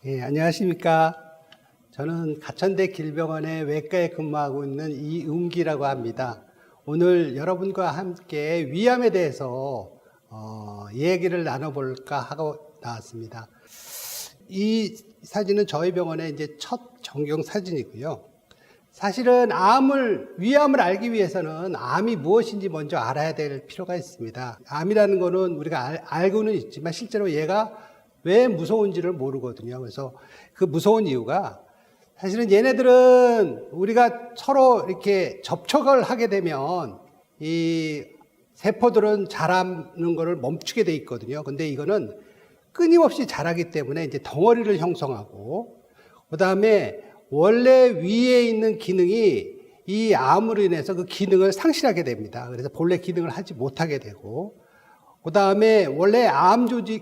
안녕하십니까. 저는 가천대 길병원의 외과에 근무하고 있는 이은기라고 합니다. 오늘 여러분과 함께 위암에 대해서 얘기를 나눠볼까 하고 나왔습니다. 이 사진은 저희 병원의 이제 첫 정경 사진이고요. 사실은 위암을 알기 위해서는 암이 무엇인지 먼저 알아야 될 필요가 있습니다. 암이라는 거는 우리가 알고는 있지만 실제로 얘가 왜 무서운지를 모르거든요. 그래서 그 무서운 이유가 사실은 얘네들은 우리가 서로 이렇게 접촉을 하게 되면 이 세포들은 자라는 것을 멈추게 돼 있거든요. 근데 이거는 끊임없이 자라기 때문에 이제 덩어리를 형성하고, 그 다음에 원래 위에 있는 기능이 이 암으로 인해서 그 기능을 상실하게 됩니다. 그래서 본래 기능을 하지 못하게 되고, 그 다음에 원래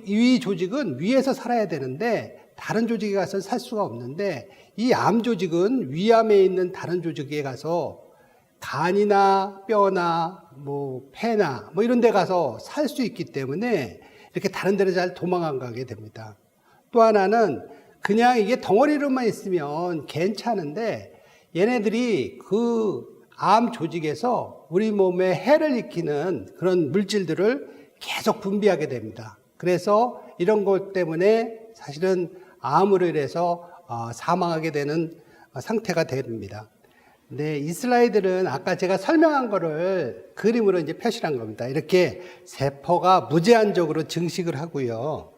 위 조직은 위에서 살아야 되는데 다른 조직에 가서 살 수가 없는데, 이 암 조직은 위암에 있는 다른 조직에 가서 간이나 뼈나 폐나 이런 데 가서 살 수 있기 때문에 이렇게 다른 데로 잘 도망 안 가게 됩니다. 또 하나는 그냥 이게 덩어리로만 있으면 괜찮은데 얘네들이 그 암 조직에서 우리 몸에 해를 일으키는 그런 물질들을 계속 분비하게 됩니다. 그래서 이런 것 때문에 사실은 암으로 인해서 사망하게 되는 상태가 됩니다. 근데 이 슬라이드는 아까 제가 설명한 거를 그림으로 이제 표시한 겁니다. 이렇게 세포가 무제한적으로 증식을 하고요.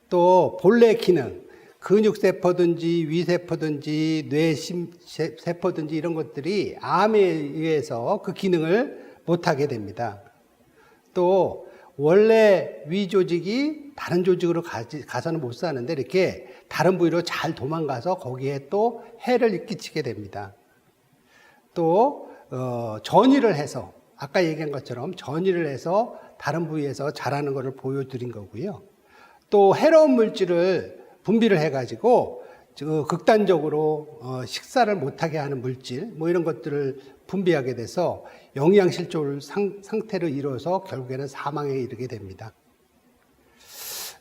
또 본래 기능, 근육세포든지 위세포든지 뇌세포든지 이런 것들이 암에 의해서 그 기능을 못하게 됩니다. 또 원래 위 조직이 다른 조직으로 가서는 못 사는데 이렇게 다른 부위로 잘 도망가서 거기에 또 해를 끼치게 됩니다. 또 전이를 해서 아까 얘기한 것처럼 전이를 해서 다른 부위에서 자라는 것을 보여드린 거고요. 또 해로운 물질을 분비를 해가지고 극단적으로 식사를 못하게 하는 물질 이런 것들을 분비하게 돼서 영양실조 상태를 이뤄서 결국에는 사망에 이르게 됩니다.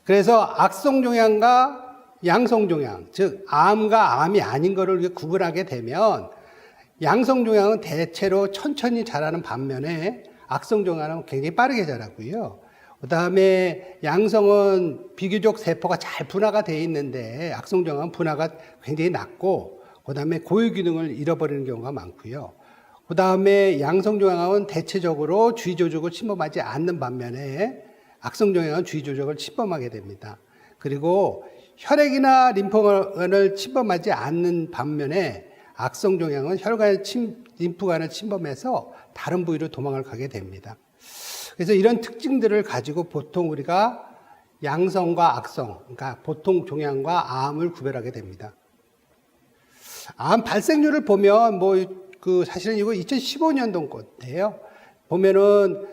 그래서 악성종양과 양성종양, 즉 암과 암이 아닌 것을 구분하게 되면 양성종양은 대체로 천천히 자라는 반면에 악성종양은 굉장히 빠르게 자라고요. 그 다음에 양성은 비교적 세포가 잘 분화가 되어 있는데 악성종양은 분화가 굉장히 낮고, 그 다음에 고유 기능을 잃어버리는 경우가 많고요. 그 다음에 양성종양은 대체적으로 주위 조직을 침범하지 않는 반면에 악성종양은 주위 조직을 침범하게 됩니다. 그리고 혈액이나 림프관을 침범하지 않는 반면에 악성종양은 혈관, 림프관을 침범해서 다른 부위로 도망을 가게 됩니다. 그래서 이런 특징들을 가지고 보통 우리가 양성과 악성, 그러니까 보통 종양과 암을 구별하게 됩니다. 암 발생률을 보면 사실은 이거 2015년도 건데요. 보면은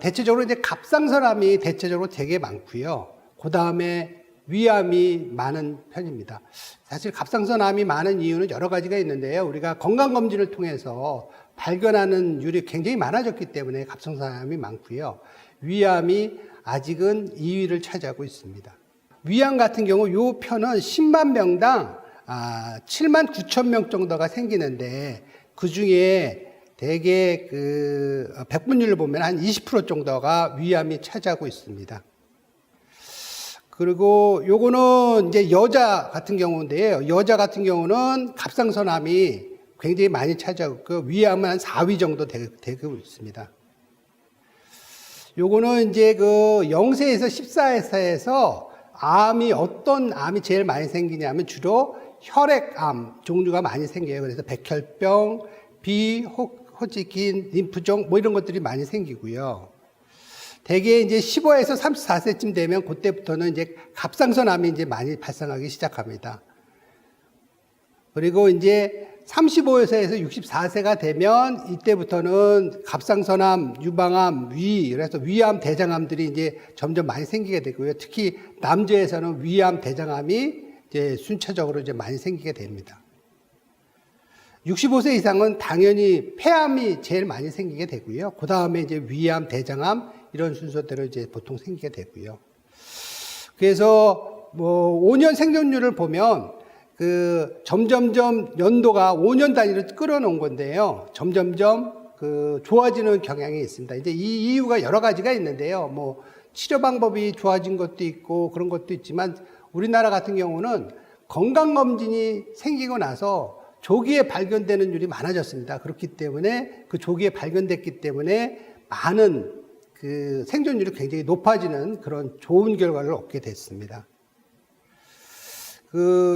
대체적으로 이제 갑상선암이 대체적으로 되게 많고요. 그 다음에 위암이 많은 편입니다. 사실 갑상선암이 많은 이유는 여러 가지가 있는데요. 우리가 건강검진을 통해서 발견하는 율이 굉장히 많아졌기 때문에 갑상선암이 많고요. 위암이 아직은 2위를 차지하고 있습니다. 위암 같은 경우 이 편은 10만 명당 7만 9천 명 정도가 생기는데 그 중에 대개 100분율을 보면 한 20% 정도가 위암이 차지하고 있습니다. 그리고 요거는 이제 여자 같은 경우인데요. 여자 같은 경우는 갑상선암이 굉장히 많이 차지하고 있고 위암은 한 4위 정도 되고 있습니다. 요거는 이제 0세에서 14세에서 어떤 암이 제일 많이 생기냐면 주로 혈액암 종류가 많이 생겨요. 그래서 백혈병, 비호지킨, 림프종 이런 것들이 많이 생기고요. 대개 이제 15에서 34세쯤 되면 그때부터는 이제 갑상선암이 이제 많이 발생하기 시작합니다. 그리고 이제 35세에서 64세가 되면 이때부터는 갑상선암, 유방암, 그래서 위암, 대장암들이 이제 점점 많이 생기게 되고요. 특히 남자에서는 위암, 대장암이 이제 순차적으로 이제 많이 생기게 됩니다. 65세 이상은 당연히 폐암이 제일 많이 생기게 되고요. 그 다음에 이제 위암, 대장암 이런 순서대로 이제 보통 생기게 되고요. 그래서 뭐 5년 생존율을 보면 그 점점점 연도가 5년 단위로 끌어놓은 건데요. 점점점 그 좋아지는 경향이 있습니다. 이제 이 이유가 여러 가지가 있는데요. 뭐 치료 방법이 좋아진 것도 있고 그런 것도 있지만 우리나라 같은 경우는 건강검진이 생기고 나서 조기에 발견되는 율이 많아졌습니다. 그렇기 때문에 그 조기에 발견됐기 때문에 많은 그 생존율이 굉장히 높아지는 그런 좋은 결과를 얻게 됐습니다.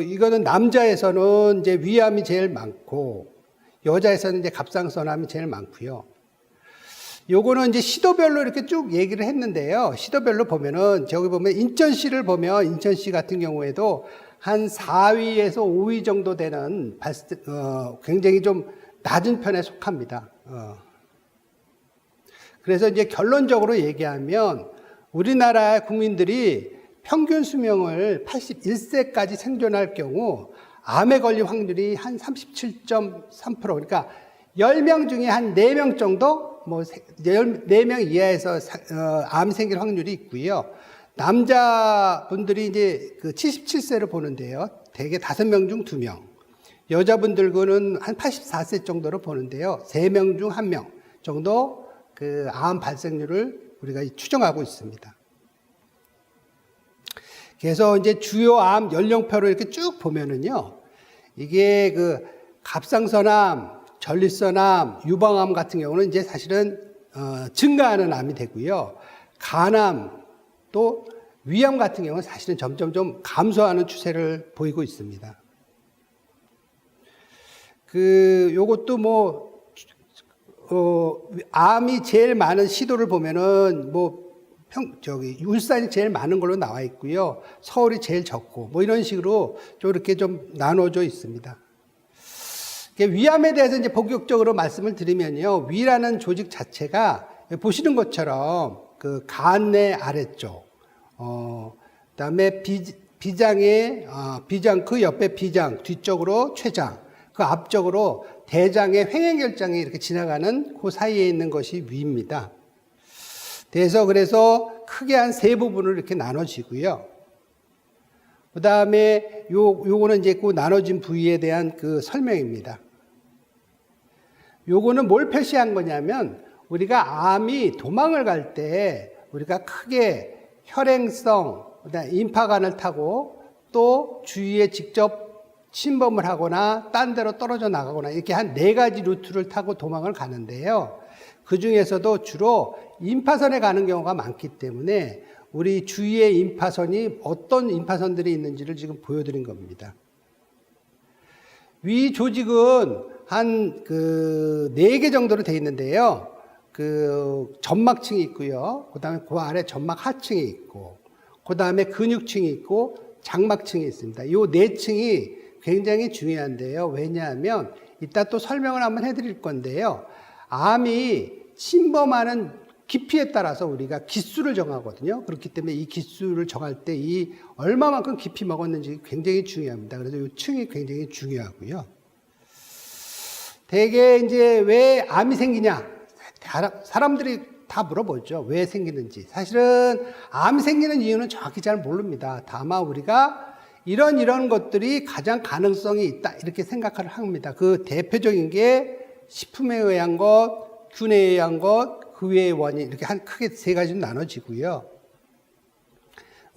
이거는 남자에서는 이제 위암이 제일 많고 여자에서는 이제 갑상선암이 제일 많고요. 요거는 이제 시도별로 이렇게 쭉 얘기를 했는데요. 시도별로 보면은 저기 보면 인천시를 보면 인천시 같은 경우에도 한 4위에서 5위 정도 되는 굉장히 좀 낮은 편에 속합니다. 그래서 이제 결론적으로 얘기하면 우리나라 국민들이 평균 수명을 81세까지 생존할 경우 암에 걸릴 확률이 한 37.3%. 그러니까 10명 중에 한 4명 정도, 뭐 4명 이하에서 암이 생길 확률이 있고요. 남자분들이 이제 그 77세를 보는데요. 대개 5명 중 2명. 여자분들은 한 84세 정도로 보는데요. 3명 중 1명 정도 그 암 발생률을 우리가 추정하고 있습니다. 그래서 이제 주요 암 연령표로 이렇게 쭉 보면은요, 이게 그 갑상선암, 전립선암, 유방암 같은 경우는 이제 사실은 증가하는 암이 되고요. 간암 또 위암 같은 경우는 사실은 점점 좀 감소하는 추세를 보이고 있습니다. 요것도 뭐 암이 제일 많은 시도를 보면은 뭐 울산이 제일 많은 걸로 나와 있고요. 서울이 제일 적고, 뭐 이런 식으로 좀 이렇게 좀 나눠져 있습니다. 위암에 대해서 이제 본격적으로 말씀을 드리면요. 위라는 조직 자체가 보시는 것처럼 그 간 내 아래쪽, 그다음에 비장, 그 옆에 비장, 뒤쪽으로 췌장, 그 앞쪽으로 대장의 횡행결장이 이렇게 지나가는 그 사이에 있는 것이 위입니다. 그래서 크게 한 3부분으로 이렇게 나눠지고요. 그 다음에 요거는 이제 그 나눠진 부위에 대한 그 설명입니다. 요거는 뭘 표시한 거냐면 우리가 암이 도망을 갈 때 우리가 크게 혈행성, 그다음에 임파관을 타고 또 주위에 직접 침범을 하거나 딴 데로 떨어져 나가거나 이렇게 한 4가지 루트를 타고 도망을 가는데요. 그 중에서도 주로 임파선에 가는 경우가 많기 때문에 우리 주위에 임파선이 어떤 임파선들이 있는지를 지금 보여드린 겁니다. 위 조직은 한 4개 정도로 되어 있는데요. 점막층이 있고요. 그 다음에 그 아래 점막 하층이 있고, 그 다음에 근육층이 있고, 장막층이 있습니다. 이 4층이 굉장히 중요한데요. 왜냐하면 이따 또 설명을 한번 해드릴 건데요. 암이 침범하는 깊이에 따라서 우리가 기수를 정하거든요. 그렇기 때문에 이 기수를 정할 때 이 얼마만큼 깊이 먹었는지 굉장히 중요합니다. 그래서 이 층이 굉장히 중요하고요. 대개 이제 왜 암이 생기냐? 사람들이 다 물어보죠. 왜 생기는지. 사실은 암이 생기는 이유는 정확히 잘 모릅니다. 다만 우리가 이런 것들이 가장 가능성이 있다 이렇게 생각을 합니다. 그 대표적인 게 식품에 의한 것, 균에 의한 것, 그 외의 원인 이렇게 한 크게 3가지로 나눠지고요.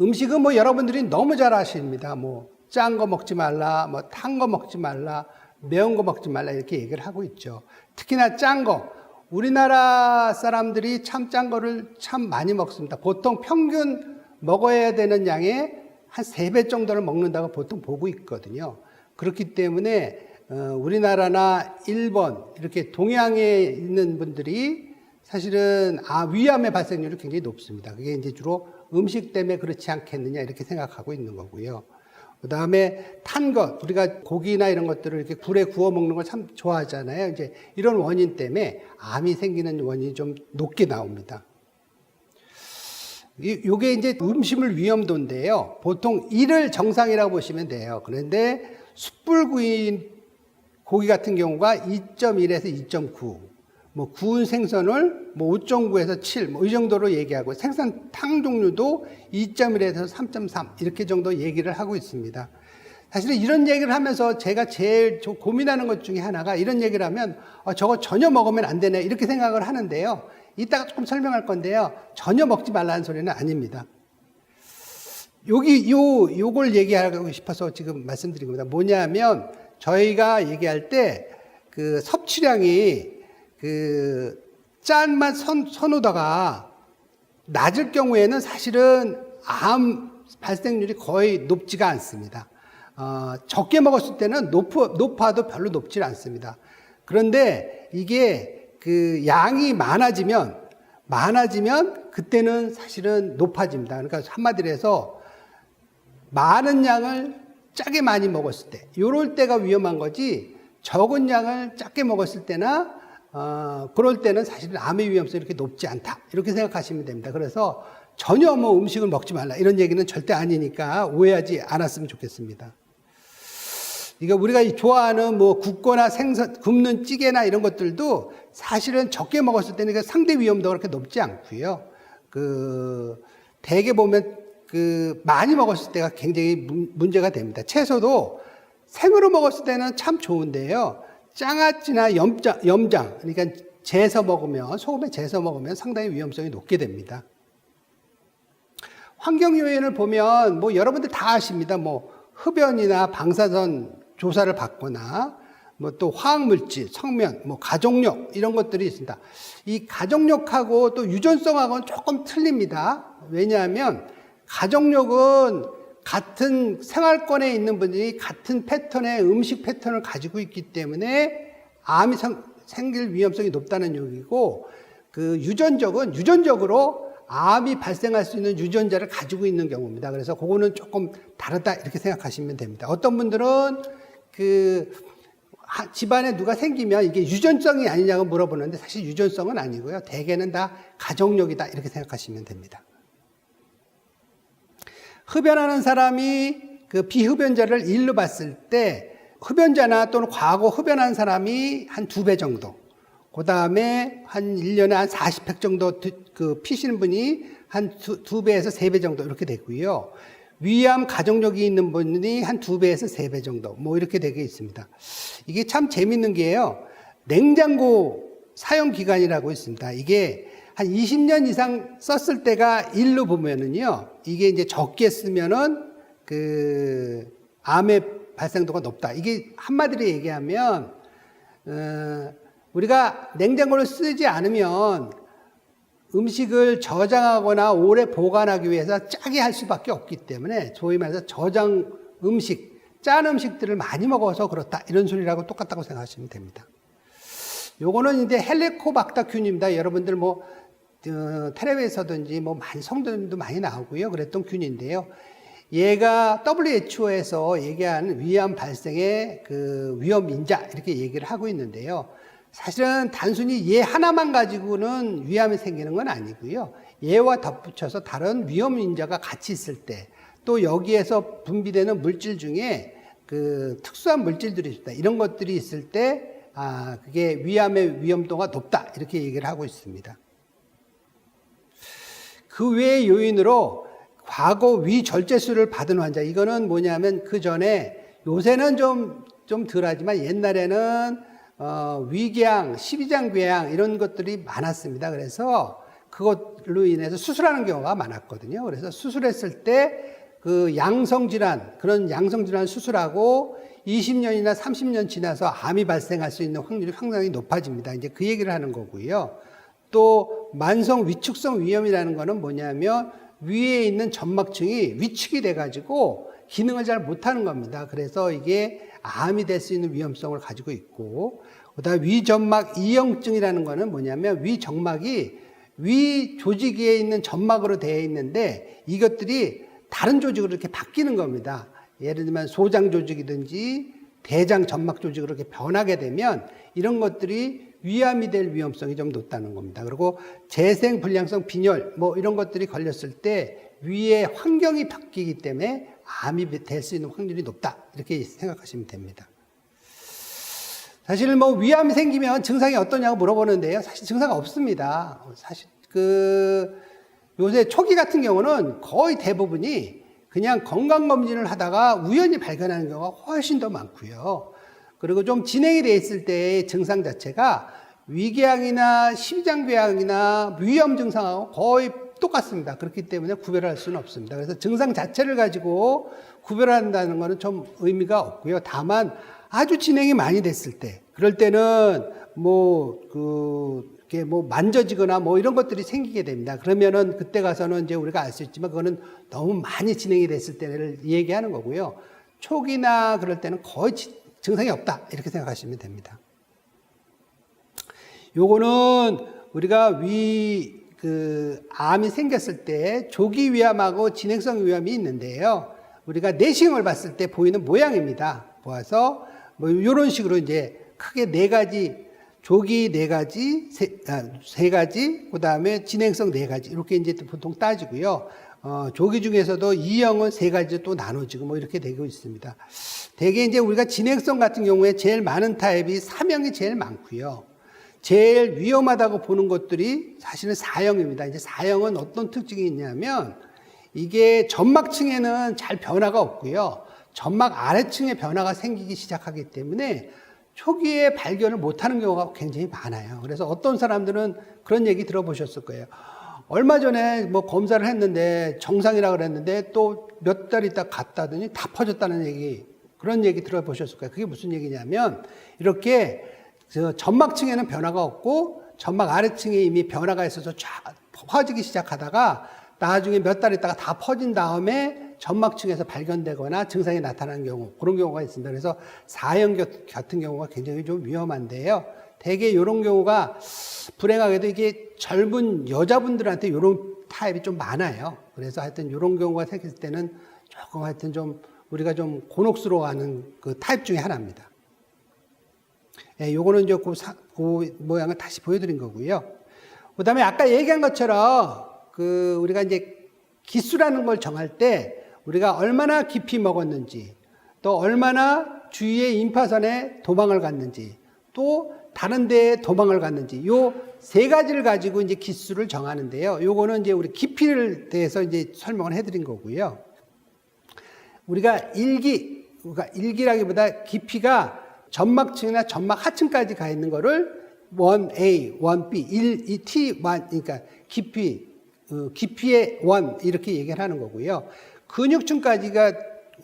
음식은 뭐 여러분들이 너무 잘 아십니다. 뭐 짠 거 먹지 말라, 뭐 탄 거 먹지 말라, 매운 거 먹지 말라 이렇게 얘기를 하고 있죠. 특히나 짠 거. 우리나라 사람들이 참 짠 거를 참 많이 먹습니다. 보통 평균 먹어야 되는 양의 한 3배 정도를 먹는다고 보통 보고 있거든요. 그렇기 때문에 우리나라나 일본 이렇게 동양에 있는 분들이 사실은 위암의 발생률이 굉장히 높습니다. 그게 이제 주로 음식 때문에 그렇지 않겠느냐 이렇게 생각하고 있는 거고요. 그 다음에 탄 것, 우리가 고기나 이런 것들을 이렇게 불에 구워 먹는 걸 참 좋아하잖아요. 이제 이런 원인 때문에 암이 생기는 원인이 좀 높게 나옵니다. 요게 이제 음식물 위험도인데요. 보통 1을 정상이라고 보시면 돼요. 그런데 숯불구이 고기 같은 경우가 2.1에서 2.9. 뭐 구운 생선을 뭐 5.9에서 7, 뭐 이 정도로 얘기하고 생선탕 종류도 2.1에서 3.3 이렇게 정도 얘기를 하고 있습니다. 사실은 이런 얘기를 하면서 제가 제일 고민하는 것 중에 하나가 이런 얘기를 하면 저거 전혀 먹으면 안 되네 이렇게 생각을 하는데요. 이따가 조금 설명할 건데요. 전혀 먹지 말라는 소리는 아닙니다. 요걸 얘기하고 싶어서 지금 말씀드린 겁니다. 뭐냐면 저희가 얘기할 때 그 섭취량이 그 짠맛 선호도가 낮을 경우에는 사실은 암 발생률이 거의 높지가 않습니다. 적게 먹었을 때는 높아도 별로 높지 않습니다. 그런데 이게 그 양이 많아지면 그때는 사실은 높아집니다. 그러니까 한마디로 해서 많은 양을 짜게 많이 먹었을 때, 요럴 때가 위험한 거지, 적은 양을 작게 먹었을 때나, 그럴 때는 사실은 암의 위험성이 이렇게 높지 않다. 이렇게 생각하시면 됩니다. 그래서 전혀 뭐 음식을 먹지 말라. 이런 얘기는 절대 아니니까 오해하지 않았으면 좋겠습니다. 이거 우리가 좋아하는 뭐 굽거나 생선, 굽는 찌개나 이런 것들도 사실은 적게 먹었을 때는 상대 위험도가 그렇게 높지 않고요. 대개 보면 많이 먹었을 때가 굉장히 문제가 됩니다. 채소도 생으로 먹었을 때는 참 좋은데요. 장아찌나 염장, 그러니까 재서 먹으면, 소금에 재서 먹으면 상당히 위험성이 높게 됩니다. 환경요인을 보면 뭐 여러분들 다 아십니다. 뭐 흡연이나 방사선 조사를 받거나 뭐 또 화학물질, 성면, 뭐 가족력 이런 것들이 있습니다. 이 가족력하고 또 유전성하고는 조금 틀립니다. 왜냐하면 가족력은 같은 생활권에 있는 분들이 같은 패턴의 음식 패턴을 가지고 있기 때문에 암이 생길 위험성이 높다는 얘기고, 그 유전적으로 암이 발생할 수 있는 유전자를 가지고 있는 경우입니다. 그래서 그거는 조금 다르다 이렇게 생각하시면 됩니다. 어떤 분들은 집안에 누가 생기면 이게 유전성이 아니냐고 물어보는데 사실 유전성은 아니고요. 대개는 다 가족력이다 이렇게 생각하시면 됩니다. 흡연하는 사람이 그 비흡연자를 1로 봤을 때 흡연자나 또는 과거 흡연한 사람이 한 2배 정도, 그 다음에 한 1년에 한 40팩 정도 피시는 분이 한 2배에서 3배 정도 이렇게 되고요. 위암 가족력이 있는 분이 한 2배에서 3배 정도 뭐 이렇게 되게 있습니다. 이게 참 재밌는 게요. 냉장고 사용 기간이라고 있습니다. 이게 한 20년 이상 썼을 때가 1로 보면은요, 이게 이제 적게 쓰면은 암의 발생도가 높다. 이게 한마디로 얘기하면, 우리가 냉장고를 쓰지 않으면 음식을 저장하거나 오래 보관하기 위해서 짜게 할 수밖에 없기 때문에 소위 말해서 저장 음식, 짠 음식들을 많이 먹어서 그렇다. 이런 소리라고 똑같다고 생각하시면 됩니다. 요거는 이제 헬리코박터균입니다. 여러분들 뭐 텔레비에서든지 뭐 성도도 많이 나오고요. 그랬던 균인데요. 얘가 WHO에서 얘기하는 위암 발생의 그 위험 인자 이렇게 얘기를 하고 있는데요. 사실은 단순히 얘 하나만 가지고는 위암이 생기는 건 아니고요. 얘와 덧붙여서 다른 위험 인자가 같이 있을 때, 또 여기에서 분비되는 물질 중에 그 특수한 물질들이 있다. 이런 것들이 있을 때, 그게 위암의 위험도가 높다. 이렇게 얘기를 하고 있습니다. 그 외의 요인으로 과거 위절제술을 받은 환자, 이거는 뭐냐면 그 전에, 요새는 좀 덜하지만 옛날에는 위궤양, 12장궤양 이런 것들이 많았습니다. 그래서 그것로 인해서 수술하는 경우가 많았거든요. 그래서 수술했을 때 그 양성질환, 그런 양성질환 수술하고 20년이나 30년 지나서 암이 발생할 수 있는 확률이 상당히 높아집니다. 이제 그 얘기를 하는 거고요. 또 만성 위축성 위염이라는 거는 뭐냐면 위에 있는 점막층이 위축이 돼가지고 기능을 잘 못하는 겁니다. 그래서 이게 암이 될 수 있는 위험성을 가지고 있고, 그다음 위점막 이형증이라는 거는 뭐냐면 위점막이 위 조직에 있는 점막으로 되어 있는데 이것들이 다른 조직으로 이렇게 바뀌는 겁니다. 예를 들면 소장 조직이든지 대장 점막 조직으로 이렇게 변하게 되면 이런 것들이 위암이 될 위험성이 좀 높다는 겁니다. 그리고 재생 불량성 빈혈 뭐 이런 것들이 걸렸을 때 위의 환경이 바뀌기 때문에 암이 될 수 있는 확률이 높다. 이렇게 생각하시면 됩니다. 사실 뭐 위암이 생기면 증상이 어떠냐고 물어보는데요. 사실 증상 없습니다. 사실 요새 초기 같은 경우는 거의 대부분이 그냥 건강검진을 하다가 우연히 발견하는 경우가 훨씬 더 많고요. 그리고 좀 진행이 돼 있을 때의 증상 자체가 위궤양이나 심장궤양이나 위염 증상하고 거의 똑같습니다. 그렇기 때문에 구별할 수는 없습니다. 그래서 증상 자체를 가지고 구별한다는 것은 좀 의미가 없고요. 다만 아주 진행이 많이 됐을 때, 그럴 때는 이렇게 만져지거나 이런 것들이 생기게 됩니다. 그러면은 그때 가서는 이제 우리가 알 수 있지만 그거는 너무 많이 진행이 됐을 때를 얘기하는 거고요. 초기나 그럴 때는 거의 증상이 없다. 이렇게 생각하시면 됩니다. 요거는 우리가 암이 생겼을 때 조기 위암하고 진행성 위암이 있는데요. 우리가 내시경을 봤을 때 보이는 모양입니다. 보아서 이런 식으로 이제 크게 네 가지, 조기 네 가지, 세 가지, 그 다음에 진행성 네 가지 이렇게 이제 보통 따지고요. 조기 중에서도 E형은 세 가지 또 나눠지고 이렇게 되고 있습니다. 대개 이제 우리가 진행성 같은 경우에 제일 많은 타입이 3형이 제일 많고요. 제일 위험하다고 보는 것들이 사실은 4형입니다. 이제 4형은 어떤 특징이 있냐면 이게 점막층에는 잘 변화가 없고요. 점막 아래층에 변화가 생기기 시작하기 때문에 초기에 발견을 못하는 경우가 굉장히 많아요. 그래서 어떤 사람들은 그런 얘기 들어보셨을 거예요. 얼마 전에 검사를 했는데 정상이라고 그랬는데 또 몇 달 있다 갔다더니 다 퍼졌다는 얘기, 그런 얘기 들어보셨을 거예요. 그게 무슨 얘기냐면 이렇게 점막층에는 변화가 없고 점막 아래층에 이미 변화가 있어서 쫙 퍼지기 시작하다가 나중에 몇 달 있다가 다 퍼진 다음에 점막층에서 발견되거나 증상이 나타나는 경우, 그런 경우가 있습니다. 그래서 4형 같은 경우가 굉장히 좀 위험한데요. 대개 이런 경우가 불행하게도 이게 젊은 여자분들한테 이런 타입이 좀 많아요. 그래서 하여튼 이런 경우가 생겼을 때는 조금 하여튼 좀 우리가 좀 곤혹스러워하는 그 타입 중에 하나입니다. 예, 요거는 이제 그 모양을 다시 보여드린 거고요. 그 다음에 아까 얘기한 것처럼 우리가 이제 기수라는 걸 정할 때 우리가 얼마나 깊이 먹었는지, 또 얼마나 주위의 임파선에 도망을 갔는지, 또 다른 데에 도망을 갔는지, 요 세 가지를 가지고 이제 기수를 정하는데요. 요거는 이제 우리 깊이를 대해서 이제 설명을 해드린 거고요. 우리가 일기라기보다 깊이가 점막층이나 점막 하층까지 가 있는 거를 1A, 1B, 1, T1, 그러니까 깊이의 1 이렇게 얘기를 하는 거고요. 근육층까지가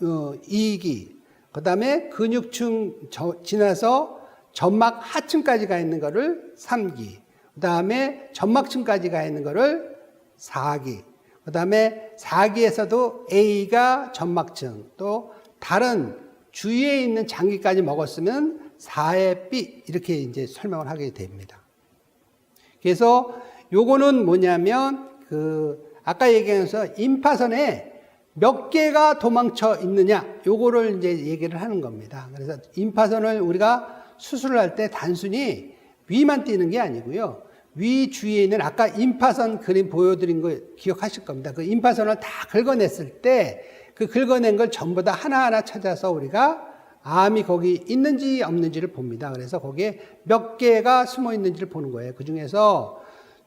2기, 그 다음에 근육층 지나서 점막 하층까지 가 있는 거를 3기, 그 다음에 점막층까지 가 있는 거를 4기, 그 다음에 4기에서도 A가 점막층, 또 다른 주위에 있는 장기까지 먹었으면 4의 B 이렇게 이제 설명을 하게 됩니다. 그래서 요거는 뭐냐면 아까 얘기하면서 임파선에 몇 개가 도망쳐 있느냐, 요거를 이제 얘기를 하는 겁니다. 그래서 임파선을 우리가 수술을 할 때 단순히 위만 띄는 게 아니고요. 위 주위에 있는 아까 임파선 그림 보여드린 거 기억하실 겁니다. 그 임파선을 다 긁어냈을 때 그 긁어낸 걸 전부 다 하나하나 찾아서 우리가 암이 거기 있는지 없는지를 봅니다. 그래서 거기에 몇 개가 숨어 있는지를 보는 거예요. 그 중에서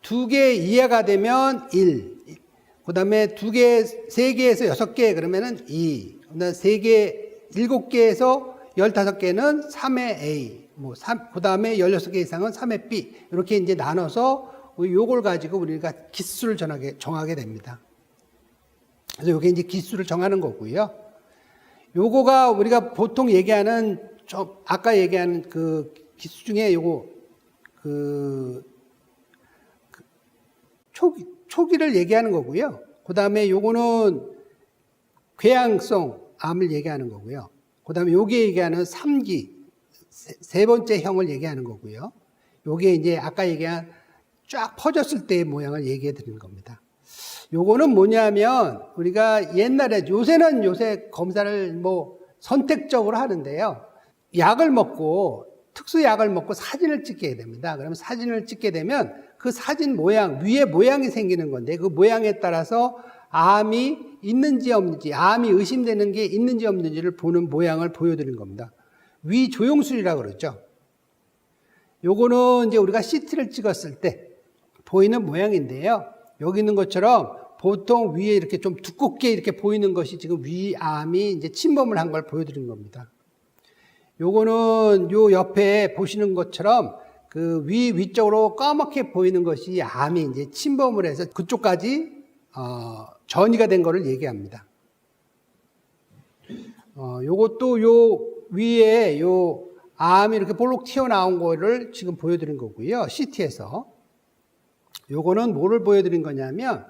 2개 이하가 되면 1, 그 다음에 2개, 3개에서 6개 그러면은 2, 그 다음에 3개, 7개에서 15개는 3의 A, 그 다음에 16개 이상은 3의 B, 이렇게 이제 나눠서 요걸 가지고 우리가 기수를 정하게 됩니다. 그래서 요게 이제 기수를 정하는 거고요. 요거가 우리가 보통 얘기하는, 아까 얘기한 그 기수 중에 요거, 초기를 얘기하는 거고요. 그 다음에 요거는 궤양성 암을 얘기하는 거고요. 그 다음에 요게 얘기하는 3기, 세 번째 형을 얘기하는 거고요. 요게 이제 아까 얘기한 쫙 퍼졌을 때의 모양을 얘기해 드리는 겁니다. 요거는 뭐냐면 우리가 옛날에, 요새 검사를 선택적으로 하는데요. 약을 먹고, 특수약을 먹고 사진을 찍게 됩니다. 그러면 사진을 찍게 되면 그 사진 모양, 위에 모양이 생기는 건데 그 모양에 따라서 암이 있는지 없는지, 암이 의심되는 게 있는지 없는지를 보는 모양을 보여드리는 겁니다. 위조용술이라고 그러죠. 요거는 이제 우리가 CT를 찍었을 때 보이는 모양인데요. 여기 있는 것처럼 보통 위에 이렇게 좀 두껍게 이렇게 보이는 것이 지금 위암이 이제 침범을 한 걸 보여드린 겁니다. 요거는 요 옆에 보시는 것처럼 그 위쪽으로 까맣게 보이는 것이 암이 이제 침범을 해서 그쪽까지 전이가 된 거를 얘기합니다. 요것도 요 위에 요 암이 이렇게 볼록 튀어나온 거를 지금 보여드린 거고요. CT에서. 요거는 뭐를 보여드린 거냐면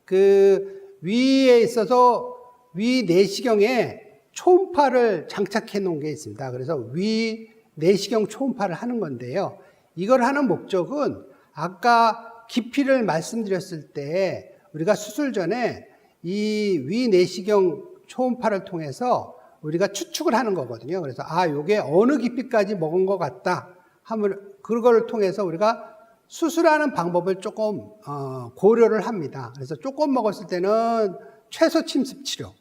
그 위에 있어서 위 내시경에 초음파를 장착해 놓은 게 있습니다. 그래서 위 내시경 초음파를 하는 건데요. 이걸 하는 목적은 아까 깊이를 말씀드렸을 때 우리가 수술 전에 이 위 내시경 초음파를 통해서 우리가 추측을 하는 거거든요. 그래서 요게 어느 깊이까지 먹은 것 같다 하면 그걸 통해서 우리가 수술하는 방법을 조금 고려를 합니다. 그래서 조금 먹었을 때는 최소 침습 치료,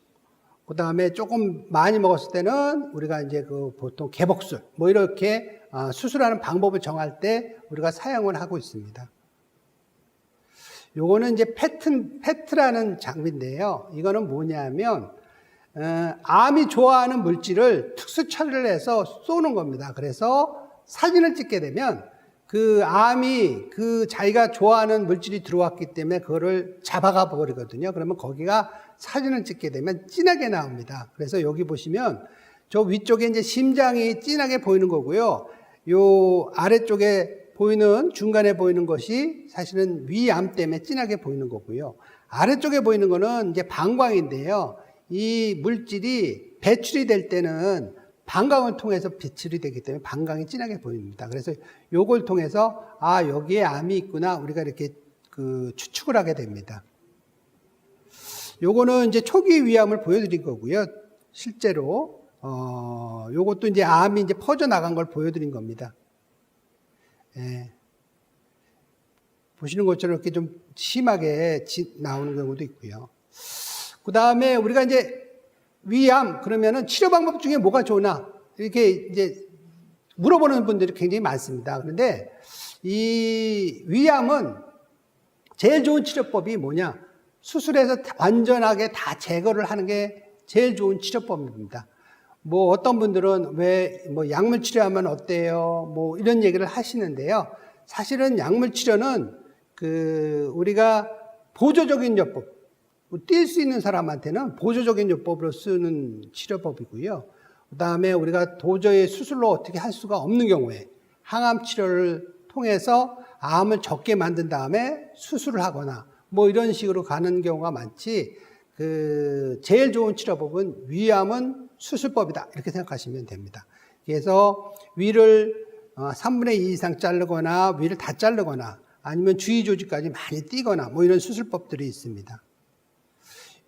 그 다음에 조금 많이 먹었을 때는 우리가 이제 그 보통 개복술 뭐 이렇게 수술하는 방법을 정할 때 우리가 사용을 하고 있습니다. 요거는 이제 페트라는 장비인데요. 이거는 뭐냐면 암이 좋아하는 물질을 특수 처리를 해서 쏘는 겁니다. 그래서 사진을 찍게 되면 그 암이 그 자기가 좋아하는 물질이 들어왔기 때문에 그거를 잡아가 버리거든요. 그러면 거기가 사진을 찍게 되면 진하게 나옵니다. 그래서 여기 보시면 저 위쪽에 이제 심장이 진하게 보이는 거고요. 요 아래쪽에 보이는 중간에 보이는 것이 사실은 위암 때문에 진하게 보이는 거고요. 아래쪽에 보이는 거는 이제 방광인데요. 이 물질이 배출이 될 때는 방광을 통해서 배출이 되기 때문에 방광이 진하게 보입니다. 그래서 요걸 통해서 여기에 암이 있구나 우리가 이렇게 추측을 하게 됩니다. 요거는 이제 초기 위암을 보여드린 거고요. 실제로 요것도 이제 암이 이제 퍼져 나간 걸 보여드린 겁니다. 예. 보시는 것처럼 이렇게 좀 심하게 나오는 경우도 있고요. 그 다음에 우리가 이제 위암 그러면은 치료 방법 중에 뭐가 좋나 이렇게 이제 물어보는 분들이 굉장히 많습니다. 그런데 이 위암은 제일 좋은 치료법이 뭐냐? 수술해서 완전하게 다 제거를 하는 게 제일 좋은 치료법입니다. 뭐 어떤 분들은 왜 뭐 약물 치료하면 어때요? 뭐 이런 얘기를 하시는데요. 사실은 약물 치료는 우리가 보조적인 요법, 뛸 수 있는 사람한테는 보조적인 요법으로 쓰는 치료법이고요. 그 다음에 우리가 도저히 수술로 어떻게 할 수가 없는 경우에 항암 치료를 통해서 암을 적게 만든 다음에 수술을 하거나 뭐 이런 식으로 가는 경우가 많지, 제일 좋은 치료법은 위암은 수술법이다 이렇게 생각하시면 됩니다. 그래서 위를 3분의 2 이상 자르거나 위를 다 자르거나 아니면 주위 조직까지 많이 띄거나 뭐 이런 수술법들이 있습니다.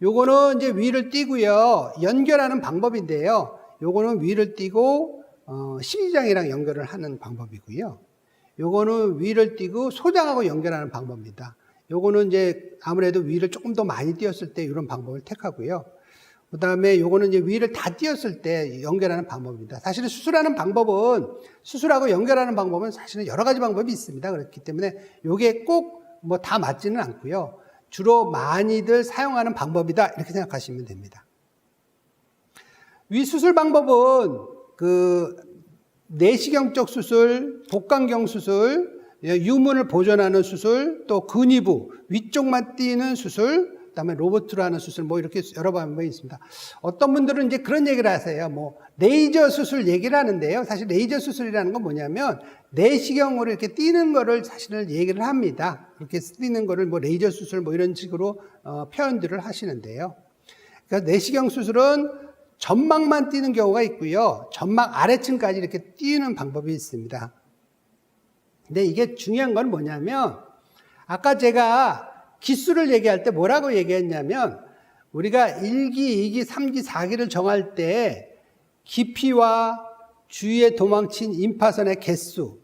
요거는 이제 위를 띄고요. 연결하는 방법인데요. 요거는 위를 띄고 십이장이랑 연결을 하는 방법이고요. 요거는 위를 띄고 소장하고 연결하는 방법입니다. 요거는 이제 아무래도 위를 조금 더 많이 띄었을 때 이런 방법을 택하고요. 그 다음에 요거는 이제 위를 다 띄었을 때 연결하는 방법입니다. 사실은 수술하고 연결하는 방법은 사실은 여러 가지 방법이 있습니다. 그렇기 때문에 요게 꼭 뭐 다 맞지는 않고요. 주로 많이들 사용하는 방법이다 이렇게 생각하시면 됩니다. 위 수술 방법은 내시경적 수술, 복강경 수술, 유문을 보존하는 수술, 또 근위부 위쪽만 띄는 수술, 그다음에 로보트로 하는 수술, 뭐 이렇게 여러 방법이 있습니다. 어떤 분들은 이제 그런 얘기를 하세요. 뭐 레이저 수술 얘기를 하는데요. 사실 레이저 수술이라는 건 뭐냐면 내시경으로 이렇게 띄는 거를 사실은 얘기를 합니다. 이렇게 띄는 거를 뭐 레이저 수술 뭐 이런 식으로 표현들을 하시는데요. 그러니까 내시경 수술은 점막만 띄는 경우가 있고요. 점막 아래층까지 이렇게 띄는 방법이 있습니다. 근데 이게 중요한 건 뭐냐면 아까 제가 기수를 얘기할 때 뭐라고 얘기했냐면 우리가 1기, 2기, 3기, 4기를 정할 때 깊이와 주위에 도망친 임파선의 개수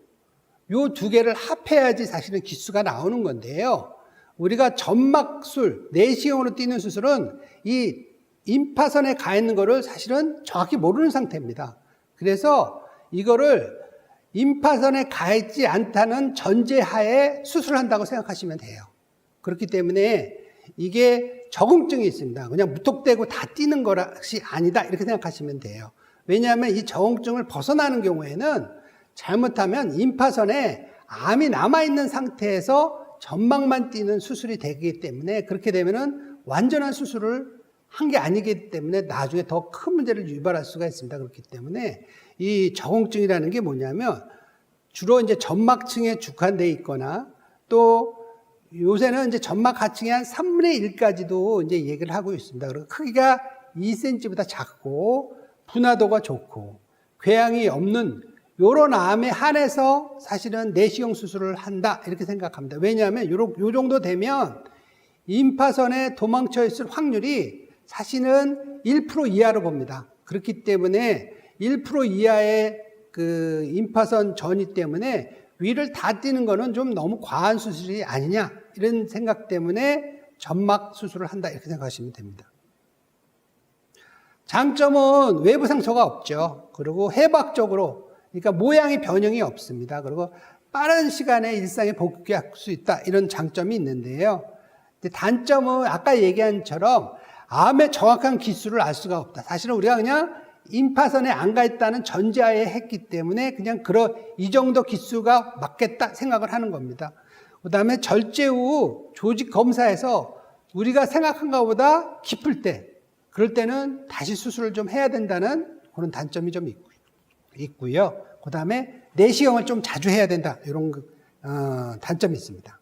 요 두 개를 합해야지 사실은 기수가 나오는 건데요. 우리가 점막술, 내시경으로 띄는 수술은 이 임파선에 가 있는 거를 사실은 정확히 모르는 상태입니다. 그래서 이거를 임파선에 가 있지 않다는 전제하에 수술을 한다고 생각하시면 돼요. 그렇기 때문에 이게 적응증이 있습니다. 그냥 무턱대고 다 뛰는 것이 아니다 이렇게 생각하시면 돼요. 왜냐하면 이 적응증을 벗어나는 경우에는 잘못하면 임파선에 암이 남아있는 상태에서 점막만 뛰는 수술이 되기 때문에, 그렇게 되면은 완전한 수술을 한 게 아니기 때문에 나중에 더 큰 문제를 유발할 수가 있습니다. 그렇기 때문에 이 적응증이라는 게 뭐냐면 주로 이제 점막층에 죽한되어 있거나, 또 요새는 이제 점막 하층의 한 3분의 1까지도 이제 얘기를 하고 있습니다. 그리고 크기가 2cm보다 작고 분화도가 좋고 궤양이 없는 요런 암에 한해서 사실은 내시경 수술을 한다 이렇게 생각합니다. 왜냐하면 요 정도 되면 임파선에 도망쳐 있을 확률이 사실은 1% 이하로 봅니다. 그렇기 때문에 1% 이하의 그 임파선 전이 때문에 위를 다 뛰는 거는 좀 너무 과한 수술이 아니냐 이런 생각 때문에 점막 수술을 한다 이렇게 생각하시면 됩니다. 장점은 외부 상처가 없죠. 그리고 해박적으로, 그러니까 모양의 변형이 없습니다. 그리고 빠른 시간에 일상에 복귀할 수 있다 이런 장점이 있는데요. 단점은 아까 얘기한 처럼 암의 정확한 기수를 알 수가 없다. 사실은 우리가 그냥 임파선에 안 가 있다는 전제하에 했기 때문에 그냥 이 정도 기수가 맞겠다 생각을 하는 겁니다. 그 다음에 절제 후 조직 검사에서 우리가 생각한 것보다 깊을 때, 그럴 때는 다시 수술을 좀 해야 된다는 그런 단점이 좀 있고요. 그 다음에 내시경을 좀 자주 해야 된다 이런 단점이 있습니다.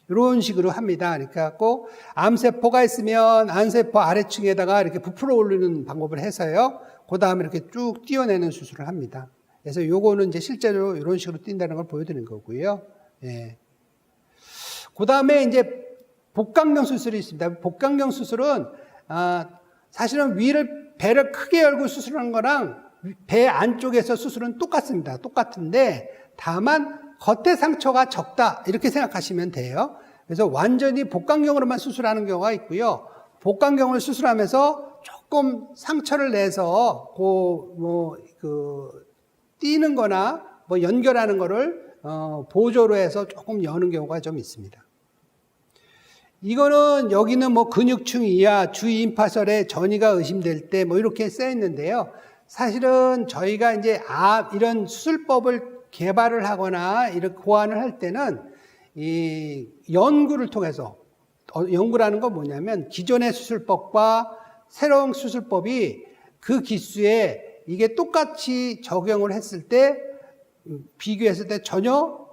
이런 식으로 합니다. 그러니까 꼭 암세포가 있으면 암세포 아래층에다가 이렇게 부풀어 올리는 방법을 해서요. 그 다음에 이렇게 쭉 띄어내는 수술을 합니다. 그래서 요거는 이제 실제로 이런 식으로 뛴다는 걸 보여드리는 거고요. 예. 그 다음에 이제 복강경 수술이 있습니다. 복강경 수술은, 사실은 배를 크게 열고 수술하는 거랑 배 안쪽에서 수술은 똑같습니다. 똑같은데, 다만 겉에 상처가 적다 이렇게 생각하시면 돼요. 그래서 완전히 복강경으로만 수술하는 경우가 있고요. 복강경을 수술하면서 조금 상처를 내서 띄는 거나 연결하는 거를 보조로 해서 조금 여는 경우가 좀 있습니다. 이거는 여기는 근육층 이하 주위 임파선에 전이가 의심될 때 이렇게 써 있는데요. 사실은 저희가 이제 이런 수술법을 개발을 하거나 이렇게 고안을 할 때는 이 연구를 통해서, 연구라는 건 뭐냐면 기존의 수술법과 새로운 수술법이 그 기수에 이게 똑같이 적용을 했을 때, 비교했을 때 전혀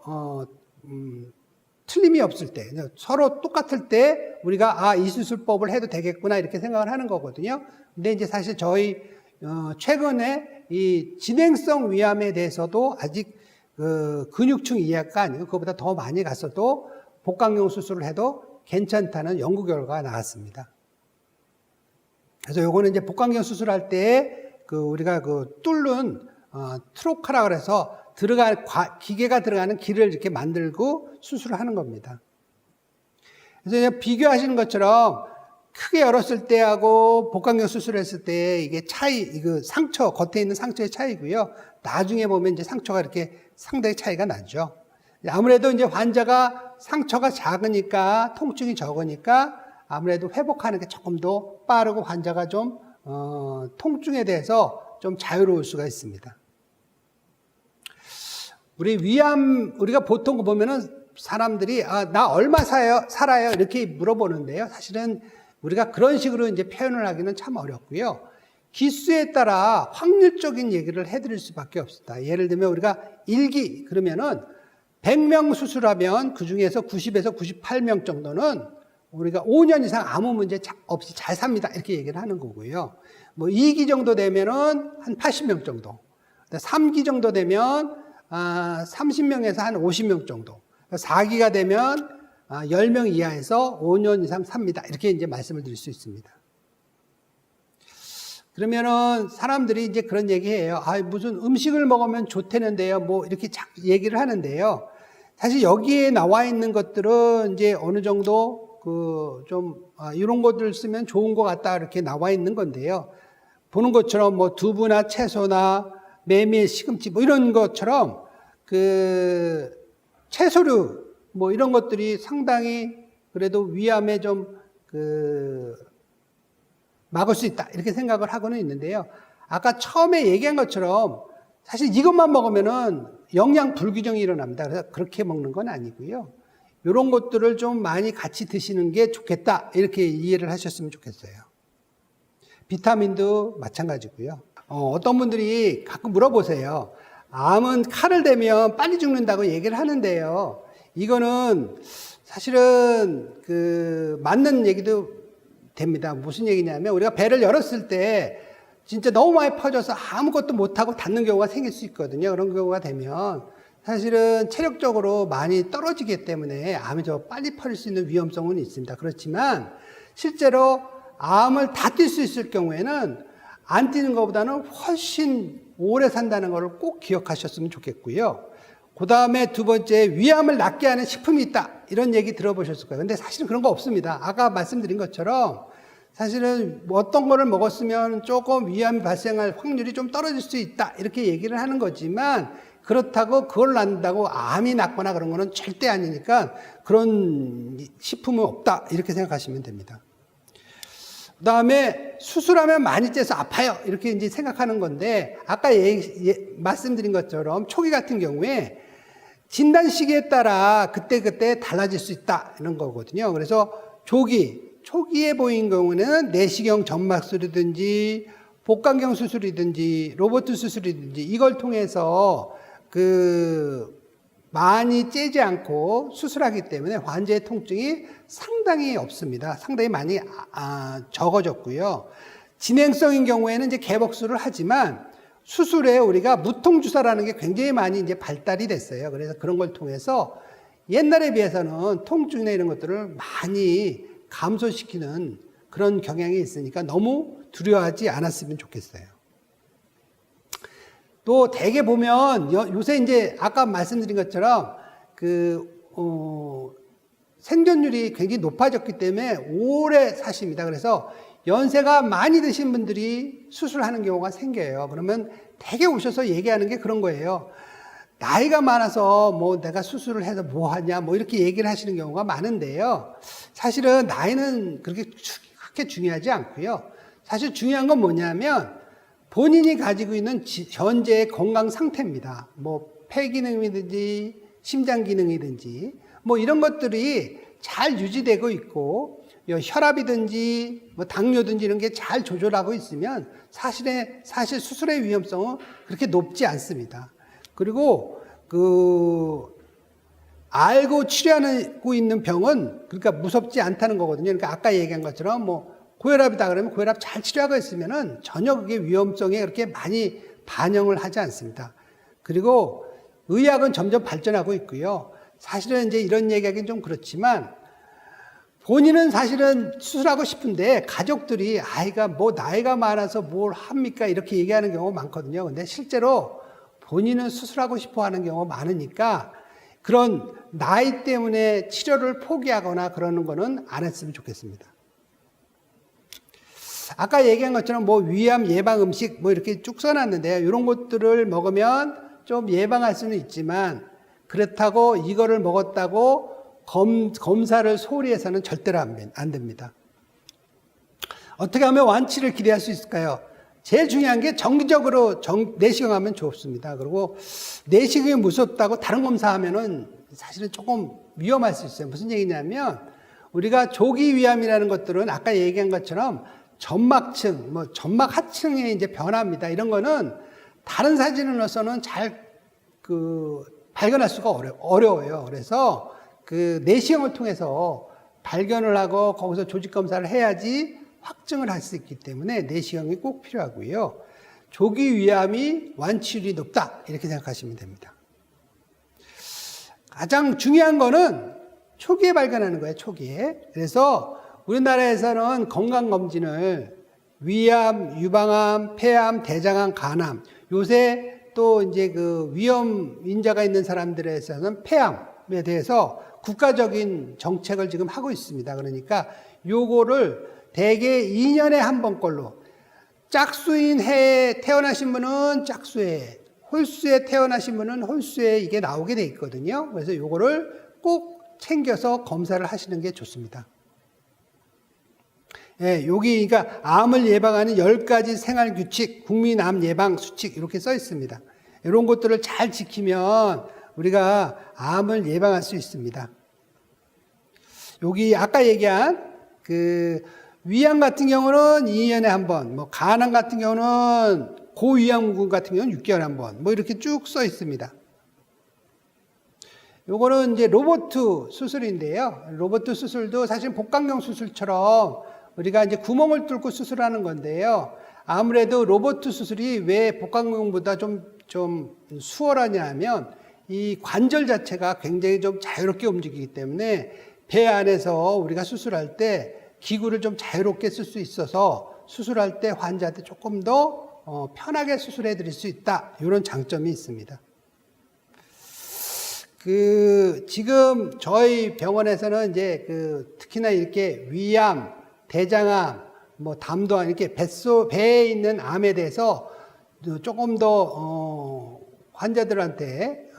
틀림이 없을 때, 서로 똑같을 때 우리가 이 수술법을 해도 되겠구나 이렇게 생각을 하는 거거든요. 근데 이제 사실 저희 최근에 이 진행성 위암에 대해서도 아직 근육층 이하가 아니고 그거보다 더 많이 갔어도 복강경 수술을 해도 괜찮다는 연구 결과가 나왔습니다. 그래서 요거는 이제 복강경 수술할 때 우리가 뚫는 트로카라 그래서 기계가 들어가는 길을 이렇게 만들고 수술을 하는 겁니다. 그래서 비교하시는 것처럼 크게 열었을 때하고 복강경 수술했을 때 이게 상처, 겉에 있는 상처의 차이고요. 나중에 보면 이제 상처가 이렇게 상당히 차이가 나죠. 아무래도 이제 환자가 상처가 작으니까, 통증이 적으니까 아무래도 회복하는 게 조금 더 빠르고 환자가 좀, 통증에 대해서 좀 자유로울 수가 있습니다. 우리가 보통 보면은 사람들이, 나 얼마 살아요? 이렇게 물어보는데요. 사실은 우리가 그런 식으로 이제 표현을 하기는 참 어렵고요. 기수에 따라 확률적인 얘기를 해드릴 수밖에 없습니다. 예를 들면 우리가 그러면은 100명 수술하면 그 중에서 90에서 98명 정도는 우리가 5년 이상 아무 문제 없이 잘 삽니다. 이렇게 얘기를 하는 거고요. 2기 정도 되면은 한 80명 정도. 3기 정도 되면 30명에서 한 50명 정도. 4기가 되면 10명 이하에서 5년 이상 삽니다. 이렇게 이제 말씀을 드릴 수 있습니다. 그러면은 사람들이 이제 그런 얘기해요. 무슨 음식을 먹으면 좋다는데요. 이렇게 얘기를 하는데요. 사실 여기에 나와 있는 것들은 이제 어느 정도 이런 것들 쓰면 좋은 것 같다 이렇게 나와 있는 건데요. 보는 것처럼 두부나 채소나 메밀, 시금치 이런 것처럼 그 채소류 뭐 이런 것들이 상당히 그래도 위암에 좀 막을 수 있다 이렇게 생각을 하고는 있는데요. 아까 처음에 얘기한 것처럼 사실 이것만 먹으면은 영양 불균형이 일어납니다. 그래서 그렇게 먹는 건 아니고요. 이런 것들을 좀 많이 같이 드시는 게 좋겠다 이렇게 이해를 하셨으면 좋겠어요. 비타민도 마찬가지고요. 어떤 분들이 가끔 물어보세요. 암은 칼을 대면 빨리 죽는다고 얘기를 하는데요. 이거는 사실은 맞는 얘기도 됩니다. 무슨 얘기냐면 우리가 배를 열었을 때 진짜 너무 많이 퍼져서 아무것도 못하고 닫는 경우가 생길 수 있거든요. 그런 경우가 되면 사실은 체력적으로 많이 떨어지기 때문에 암이 더 빨리 퍼질 수 있는 위험성은 있습니다. 그렇지만 실제로 암을 다 뛸 수 있을 경우에는 안 뛰는 것보다는 훨씬 오래 산다는 것을 꼭 기억하셨으면 좋겠고요. 그 다음에 두 번째, 위암을 낫게 하는 식품이 있다. 이런 얘기 들어보셨을 거예요. 근데 사실은 그런 거 없습니다. 아까 말씀드린 것처럼 사실은 어떤 거를 먹었으면 조금 위암이 발생할 확률이 좀 떨어질 수 있다. 이렇게 얘기를 하는 거지만 그렇다고 그걸 낳는다고 암이 낫거나 그런 거는 절대 아니니까 그런 식품은 없다. 이렇게 생각하시면 됩니다. 그 다음에 수술하면 많이 째서 아파요. 이렇게 이제 생각하는 건데 아까 말씀드린 것처럼 초기 같은 경우에 진단 시기에 따라 그때그때 달라질 수 있다. 이런 거거든요. 그래서 초기에 보인 경우는 내시경 점막술이든지 복강경 수술이든지 로보트 수술이든지 이걸 통해서 많이 째지 않고 수술하기 때문에 환자의 통증이 상당히 없습니다. 상당히 많이 적어졌고요. 진행성인 경우에는 이제 개복수를 하지만 수술에 우리가 무통주사라는 게 굉장히 많이 이제 발달이 됐어요. 그래서 그런 걸 통해서 옛날에 비해서는 통증이나 이런 것들을 많이 감소시키는 그런 경향이 있으니까 너무 두려워하지 않았으면 좋겠어요. 또 대개 보면 요새 이제 아까 말씀드린 것처럼 생존율이 굉장히 높아졌기 때문에 오래 사십니다. 그래서 연세가 많이 드신 분들이 수술하는 경우가 생겨요. 그러면 대개 오셔서 얘기하는 게 그런 거예요. 나이가 많아서 뭐 내가 수술을 해서 뭐 하냐 뭐 이렇게 얘기를 하시는 경우가 많은데요. 사실은 나이는 그렇게 중요하지 않고요. 사실 중요한 건 뭐냐면 본인이 가지고 있는 현재의 건강 상태입니다. 뭐 폐 기능이든지 심장 기능이든지 뭐 이런 것들이 잘 유지되고 있고 혈압이든지 뭐 당뇨든지 이런 게 잘 조절하고 있으면 사실 수술의 위험성은 그렇게 높지 않습니다. 그리고 알고 치료하고 있는 병은 그러니까 무섭지 않다는 거거든요. 그러니까 아까 얘기한 것처럼 뭐 고혈압이다 그러면 고혈압 잘 치료하고 있으면은 전혀 그게 위험성에 그렇게 많이 반영을 하지 않습니다. 그리고 의학은 점점 발전하고 있고요. 사실은 이제 이런 얘기하기는 좀 그렇지만 본인은 사실은 수술하고 싶은데 가족들이 아이가 뭐 나이가 많아서 뭘 합니까? 이렇게 얘기하는 경우가 많거든요. 근데 실제로 본인은 수술하고 싶어 하는 경우가 많으니까 그런 나이 때문에 치료를 포기하거나 그러는 거는 안 했으면 좋겠습니다. 아까 얘기한 것처럼 뭐 위암 예방 음식 뭐 이렇게 쭉 써놨는데요. 이런 것들을 먹으면 좀 예방할 수는 있지만 그렇다고 이거를 먹었다고 검사를 소홀히 해서는 절대로 안 됩니다. 어떻게 하면 완치를 기대할 수 있을까요? 제일 중요한 게 정기적으로 내시경하면 좋습니다. 그리고 내시경이 무섭다고 다른 검사하면은 사실은 조금 위험할 수 있어요. 무슨 얘기냐면 우리가 조기 위암이라는 것들은 아까 얘기한 것처럼 점막층, 뭐 점막 하층의 이제 변화입니다. 이런 거는 다른 사진으로서는 잘 발견할 수가 어려워요. 그래서 내시경을 통해서 발견을 하고 거기서 조직 검사를 해야지 확증을 할 수 있기 때문에 내시경이 꼭 필요하고요. 조기 위암이 완치율이 높다 이렇게 생각하시면 됩니다. 가장 중요한 거는 초기에 발견하는 거예요. 초기에. 그래서 우리나라에서는 건강검진을 위암, 유방암, 폐암, 대장암, 간암 요새 또 이제 위험 인자가 있는 사람들에서는 폐암에 대해서 국가적인 정책을 지금 하고 있습니다. 그러니까 요거를 대개 2년에 한 번꼴로 짝수인 해에 태어나신 분은 짝수해, 홀수에 태어나신 분은 홀수에 이게 나오게 돼 있거든요. 그래서 요거를 꼭 챙겨서 검사를 하시는 게 좋습니다. 예, 여기 그러니까 암을 예방하는 10가지 생활 규칙, 국민 암 예방 수칙 이렇게 써 있습니다. 이런 것들을 잘 지키면 우리가 암을 예방할 수 있습니다. 여기 아까 얘기한 그 위암 같은 경우는 2년에 한 번, 뭐 간암 같은 경우는 고위암군 같은 경우는 6개월에 한 번, 뭐 이렇게 쭉 써 있습니다. 요거는 이제 로보트 수술인데요. 로보트 수술도 사실 복강경 수술처럼 우리가 이제 구멍을 뚫고 수술하는 건데요. 아무래도 로보트 수술이 왜 복강경보다 좀 수월하냐 하면 이 관절 자체가 굉장히 좀 자유롭게 움직이기 때문에 배 안에서 우리가 수술할 때 기구를 좀 자유롭게 쓸 수 있어서 수술할 때 환자한테 조금 더 편하게 수술해 드릴 수 있다. 이런 장점이 있습니다. 지금 저희 병원에서는 이제 특히나 이렇게 위암, 대장암, 뭐 담도암 이렇게 배에 있는 암에 대해서 조금 더 환자들한테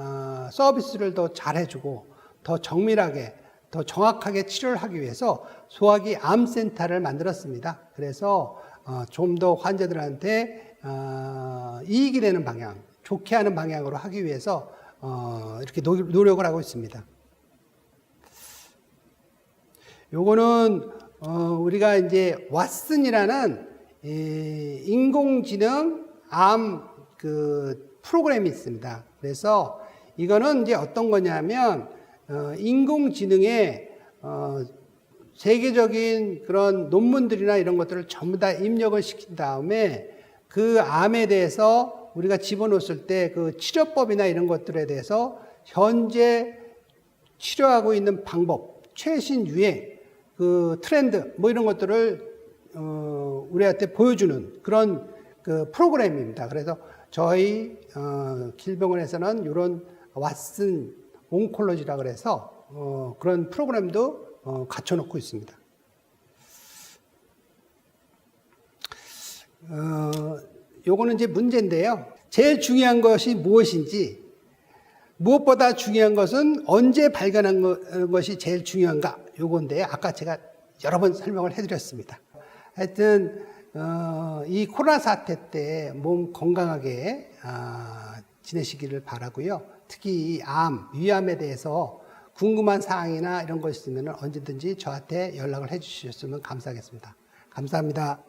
서비스를 더 잘해주고 더 정밀하게 더 정확하게 치료를 하기 위해서 소화기 암센터를 만들었습니다. 그래서 좀 더 환자들한테 이익이 되는 방향, 좋게 하는 방향으로 하기 위해서 이렇게 노력을 하고 있습니다. 요거는 우리가 이제 왓슨이라는 인공지능 암 프로그램이 있습니다. 그래서 이거는 이제 어떤 거냐면 인공지능에 세계적인 그런 논문들이나 이런 것들을 전부 다 입력을 시킨 다음에 그 암에 대해서 우리가 집어넣었을 때 그 치료법이나 이런 것들에 대해서 현재 치료하고 있는 방법, 최신 유행, 그 트렌드 뭐 이런 것들을 우리한테 보여주는 그런 프로그램입니다. 그래서 저희 길병원에서는 이런 왓슨 온콜로지라 그래서 그런 프로그램도 갖춰놓고 있습니다. 요거는 이제 문제인데요. 제일 중요한 것이 무엇인지, 무엇보다 중요한 것은 언제 발견한 것이 제일 중요한가, 요건데 아까 제가 여러 번 설명을 해드렸습니다. 하여튼 이 코로나 사태 때 몸 건강하게 지내시기를 바라고요. 특히 이 암, 위암에 대해서 궁금한 사항이나 이런 것이 있으면 언제든지 저한테 연락을 해주셨으면 감사하겠습니다. 감사합니다.